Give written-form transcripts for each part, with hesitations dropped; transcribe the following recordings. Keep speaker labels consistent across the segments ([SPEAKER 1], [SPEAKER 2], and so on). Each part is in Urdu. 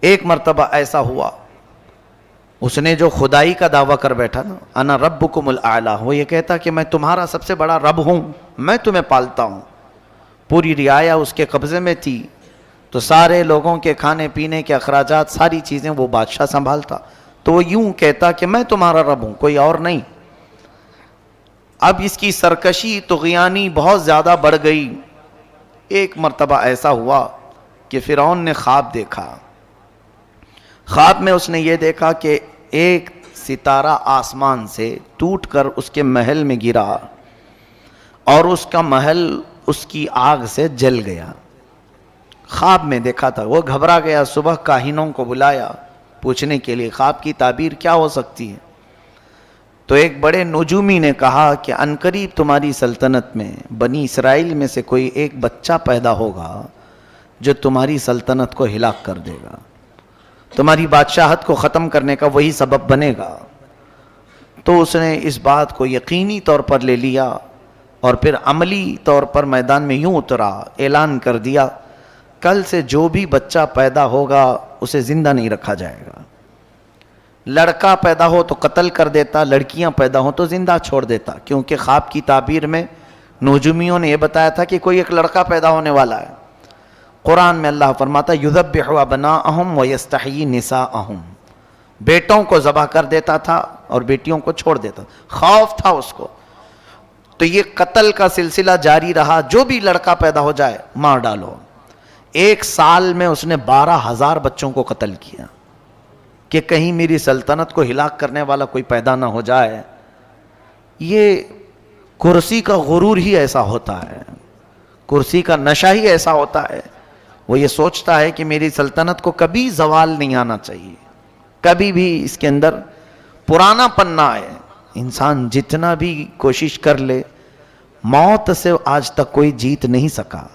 [SPEAKER 1] ایک مرتبہ ایسا ہوا، اس نے جو خدائی کا دعویٰ کر بیٹھا نا، انا ربکم الاعلی، وہ یہ کہتا کہ میں تمہارا سب سے بڑا رب ہوں، میں تمہیں پالتا ہوں، پوری رعایا اس کے قبضے میں تھی، تو سارے لوگوں کے کھانے پینے کے اخراجات، ساری چیزیں وہ بادشاہ سنبھالتا، تو وہ یوں کہتا کہ میں تمہارا رب ہوں، کوئی اور نہیں۔ اب اس کی سرکشی طغیانی بہت زیادہ بڑھ گئی۔ ایک مرتبہ ایسا ہوا کہ فرعون نے خواب دیکھا، خواب میں اس نے یہ دیکھا کہ ایک ستارہ آسمان سے ٹوٹ کر اس کے محل میں گرا اور اس کا محل اس کی آگ سے جل گیا۔ خواب میں دیکھا تھا، وہ گھبرا گیا، صبح کاہنوں کو بلایا پوچھنے کے لیے خواب کی تعبیر کیا ہو سکتی ہے، تو ایک بڑے نجومی نے کہا کہ عنقریب تمہاری سلطنت میں بنی اسرائیل میں سے کوئی ایک بچہ پیدا ہوگا جو تمہاری سلطنت کو ہلاک کر دے گا، تمہاری بادشاہت کو ختم کرنے کا وہی سبب بنے گا۔ تو اس نے اس بات کو یقینی طور پر لے لیا اور پھر عملی طور پر میدان میں یوں اترا، اعلان کر دیا کل سے جو بھی بچہ پیدا ہوگا اسے زندہ نہیں رکھا جائے گا، لڑکا پیدا ہو تو قتل کر دیتا، لڑکیاں پیدا ہوں تو زندہ چھوڑ دیتا، کیونکہ خواب کی تعبیر میں نجومیوں نے یہ بتایا تھا کہ کوئی ایک لڑکا پیدا ہونے والا ہے۔ قرآن میں اللہ فرماتا یذبح ابناءہم ویستحیی نساءہم، بیٹوں کو ذبح کر دیتا تھا اور بیٹیوں کو چھوڑ دیتا، خوف تھا اس کو، تو یہ قتل کا سلسلہ جاری رہا، جو بھی لڑکا پیدا ہو جائے مار ڈالو۔ ایک سال میں اس نے 12,000 بچوں کو قتل کیا کہ کہیں میری سلطنت کو ہلاک کرنے والا کوئی پیدا نہ ہو جائے۔ یہ کرسی کا غرور ہی ایسا ہوتا ہے، کرسی کا نشہ ہی ایسا ہوتا ہے، وہ یہ سوچتا ہے کہ میری سلطنت کو کبھی زوال نہیں آنا چاہیے، کبھی بھی اس کے اندر پرانا پن نہ آئے۔ انسان جتنا بھی کوشش کر لے، موت سے آج تک کوئی جیت نہیں سکا۔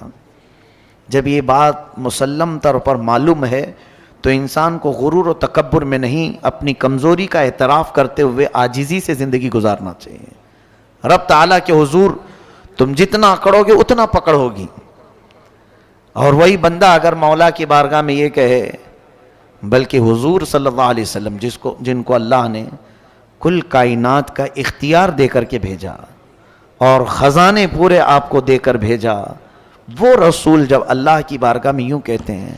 [SPEAKER 1] جب یہ بات مسلم طور پر معلوم ہے تو انسان کو غرور و تکبر میں نہیں، اپنی کمزوری کا اعتراف کرتے ہوئے عاجزی سے زندگی گزارنا چاہیے۔ رب تعالیٰ کے حضور تم جتنا اکڑو گے اتنا پکڑ ہوگی، اور وہی بندہ اگر مولا کی بارگاہ میں یہ کہے، بلکہ حضور صلی اللہ علیہ وسلم جن کو اللہ نے کل کائنات کا اختیار دے کر کے بھیجا اور خزانے پورے آپ کو دے کر بھیجا، وہ رسول جب اللہ کی بارگاہ میں یوں کہتے ہیں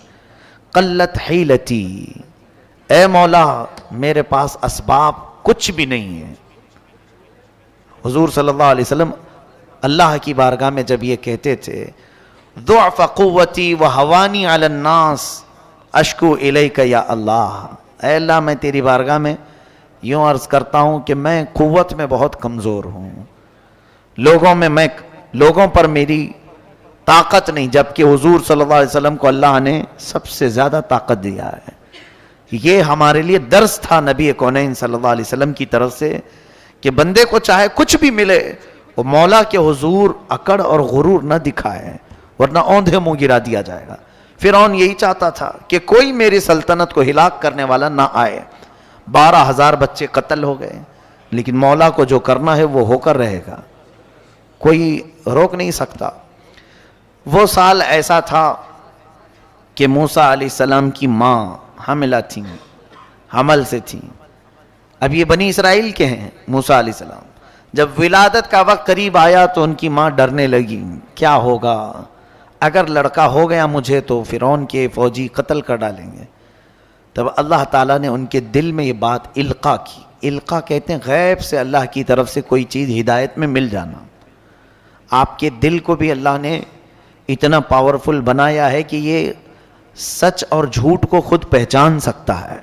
[SPEAKER 1] قلت حیلتی، اے مولا میرے پاس اسباب کچھ بھی نہیں ہے۔ حضور صلی اللہ علیہ وسلم اللہ کی بارگاہ میں جب یہ کہتے تھے ضعف قوتی وہوانی علی الناس اشکو الیک یا اللہ، اے اللہ میں تیری بارگاہ میں یوں عرض کرتا ہوں کہ میں قوت میں بہت کمزور ہوں، لوگوں پر میری طاقت نہیں، جبکہ حضور صلی اللہ علیہ وسلم کو اللہ نے سب سے زیادہ طاقت دیا ہے۔ یہ ہمارے لیے درس تھا نبی کونین صلی اللہ علیہ وسلم کی طرف سے کہ بندے کو چاہے کچھ بھی ملے وہ مولا کے حضور اکڑ اور غرور نہ دکھائے، ورنہ اوندھے منہ گرا دیا جائے گا۔ فرعون یہی چاہتا تھا کہ کوئی میری سلطنت کو ہلاک کرنے والا نہ آئے۔ 12,000 بچے قتل ہو گئے، لیکن مولا کو جو کرنا ہے وہ ہو کر رہے گا، کوئی روک نہیں سکتا۔ وہ سال ایسا تھا کہ موسیٰ علیہ السلام کی ماں حاملہ تھیں، حمل سے تھیں۔ اب یہ بنی اسرائیل کے ہیں موسیٰ علیہ السلام، جب ولادت کا وقت قریب آیا تو ان کی ماں ڈرنے لگی، کیا ہوگا اگر لڑکا ہو گیا مجھے تو فرعون کے فوجی قتل کر ڈالیں گے۔ تب اللہ تعالیٰ نے ان کے دل میں یہ بات القا کی۔ القا کہتے ہیں غیب سے اللہ کی طرف سے کوئی چیز ہدایت میں مل جانا۔ آپ کے دل کو بھی اللہ نے اتنا پاورفل بنایا ہے کہ یہ سچ اور جھوٹ کو خود پہچان سکتا ہے،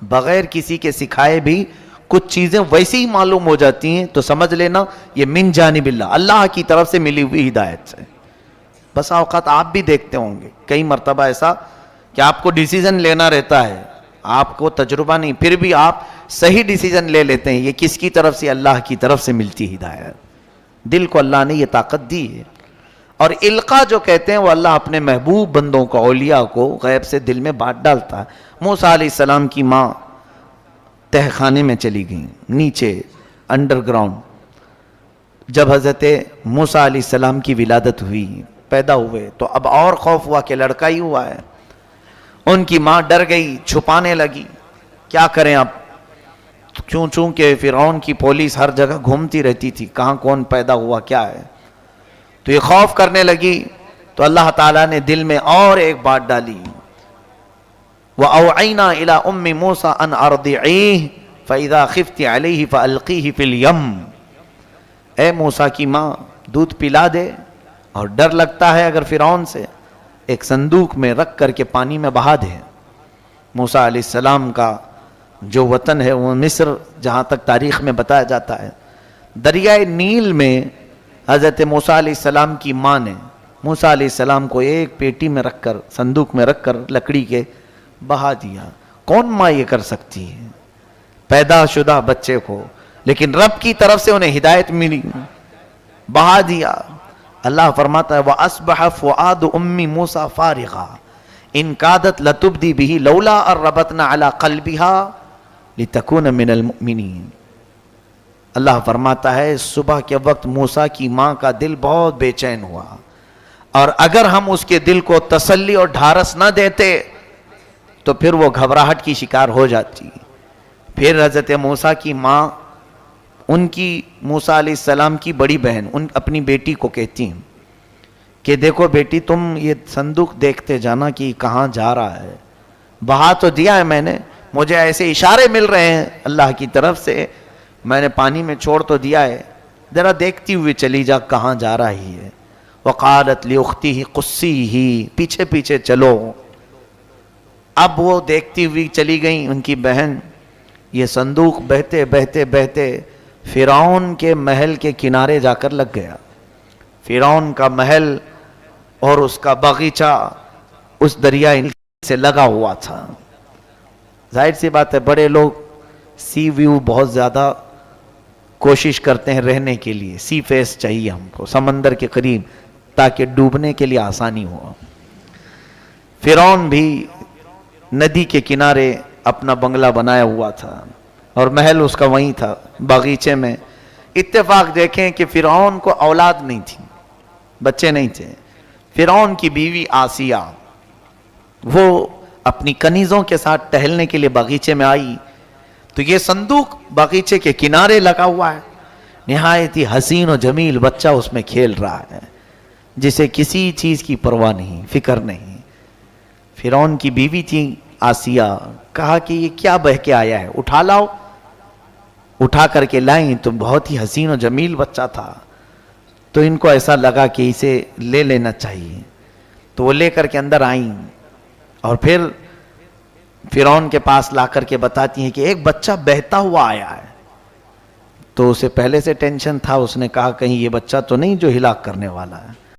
[SPEAKER 1] بغیر کسی کے سکھائے بھی کچھ چیزیں ویسی ہی معلوم ہو جاتی ہیں، تو سمجھ لینا یہ من جانب اللہ کی طرف سے ملی ہوئی ہدایت سے۔ بس اوقات آپ بھی دیکھتے ہوں گے کئی مرتبہ ایسا کہ آپ کو ڈیسیزن لینا رہتا ہے، آپ کو تجربہ نہیں، پھر بھی آپ صحیح ڈیسیزن لے لیتے ہیں، یہ کس کی طرف سے؟ اللہ کی طرف سے ملتی ہدایت۔ دل کو اللہ نے یہ طاقت دی ہے۔ اور القا جو کہتے ہیں وہ اللہ اپنے محبوب بندوں کو، اولیاء کو غیب سے دل میں بات ڈالتا ہے۔ موسیٰ علیہ السلام کی ماں تہ خانے میں چلی گئیں، نیچے انڈر گراؤنڈ۔ جب حضرت موسیٰ علیہ السلام کی ولادت ہوئی، پیدا ہوئے، تو اب اور خوف ہوا کہ لڑکا ہی ہوا ہے۔ ان کی ماں ڈر گئی، چھپانے لگی، کیا کریں اب؟ چونکہ فرعون کی پولیس ہر جگہ گھومتی رہتی تھی، کہاں کون پیدا ہوا کیا ہے، تو یہ خوف کرنے لگی. تو اللہ تعالیٰ نے دل میں اور ایک بات ڈالی، وَأَوْعَيْنَا إِلَىٰ أُمِّ مُوسَىٰ أَنْ أَرْضِعِيهِ فَإِذَا خِفْتِ عَلَيْهِ فَأَلْقِيهِ فِي الْيَمِّ. اے موسیٰ کی ماں دودھ پلا دے، اور ڈر لگتا ہے اگر فرعون سے، ایک صندوق میں رکھ کر کے پانی میں بہا دے. موسیٰ علیہ السلام کا جو وطن ہے وہ مصر، جہاں تک تاریخ میں بتایا جاتا ہے، دریائے نیل میں حضرت موسیٰ علیہ السلام کی ماں نے موسیٰ علیہ السلام کو ایک پیٹی میں رکھ کر، صندوق میں رکھ کر لکڑی کے بہا دیا. کون ماں یہ کر سکتی ہے پیدا شدہ بچے کو؟ لیکن رب کی طرف سے انہیں ہدایت ملی، بہا دیا. اللہ فرماتا ہے وَأَصْبَحَ فُؤَادُ أُمِّ مُوسَىٰ فَارِغًا إِن كَادَتْ لَتُبْدِي بِهِ لَوْلَا أَن رَّبَطْنَا عَلَىٰ قَلْبِهَا لِتَكُونَ مِنَ الْمُؤْمِنِينَ. اللہ فرماتا ہے صبح کے وقت موسیٰ کی ماں کا دل بہت بے چین ہوا، اور اگر ہم اس کے دل کو تسلی اور ڈھارس نہ دیتے تو پھر وہ گھبراہٹ کی شکار ہو جاتی. پھر حضرت موسیٰ کی ماں ان کی موسیٰ علیہ السلام کی بڑی بہن اپنی بیٹی کو کہتی ہیں کہ دیکھو بیٹی، تم یہ صندوق دیکھتے جانا کہ کہاں جا رہا ہے. بہا تو دیا ہے میں نے، مجھے ایسے اشارے مل رہے ہیں اللہ کی طرف سے، میں نے پانی میں چھوڑ تو دیا ہے، ذرا دیکھتی ہوئی چلی جا کہاں جا رہی ہے. وقالت لأختہ قصیہ، پیچھے پیچھے چلو. اب وہ دیکھتی ہوئی چلی گئیں ان کی بہن. یہ صندوق بہتے بہتے بہتے فرعون کے محل کے کنارے جا کر لگ گیا. فرعون کا محل اور اس کا باغیچہ اس دریائے سے لگا ہوا تھا. ظاہر سی بات ہے بڑے لوگ سی ویو بہت زیادہ کوشش کرتے ہیں رہنے کے لیے، سی فیس چاہیے ہم کو، سمندر کے قریب، تاکہ ڈوبنے کے لیے آسانی ہو. فرعون بھی ندی کے کنارے اپنا بنگلہ بنایا ہوا تھا اور محل اس کا وہیں تھا باغیچے میں. اتفاق دیکھیں کہ فرعون کو اولاد نہیں تھی، بچے نہیں تھے. فرعون کی بیوی آسیہ وہ اپنی کنیزوں کے ساتھ ٹہلنے کے لیے باغیچے میں آئی تو یہ صندوق باغیچے کے کنارے لگا ہوا ہے. نہایت ہی حسین و جمیل بچہ اس میں کھیل رہا ہے، جسے کسی چیز کی پرواہ نہیں، فکر نہیں. فرعون کی بیوی تھی آسیہ، کہا کہ یہ کیا بہہ کے آیا ہے، اٹھا لاؤ. اٹھا کر کے لائیں تو بہت ہی حسین و جمیل بچہ تھا، تو ان کو ایسا لگا کہ اسے لے لینا چاہیے. تو وہ لے کر کے اندر آئیں اور پھر فرعون کے پاس لا کر کے بتاتی ہیں کہ ایک بچہ بہتا ہوا آیا ہے. تو اسے پہلے سے ٹینشن تھا، اس نے کہا کہیں یہ بچہ تو نہیں جو ہلاک کرنے والا ہے.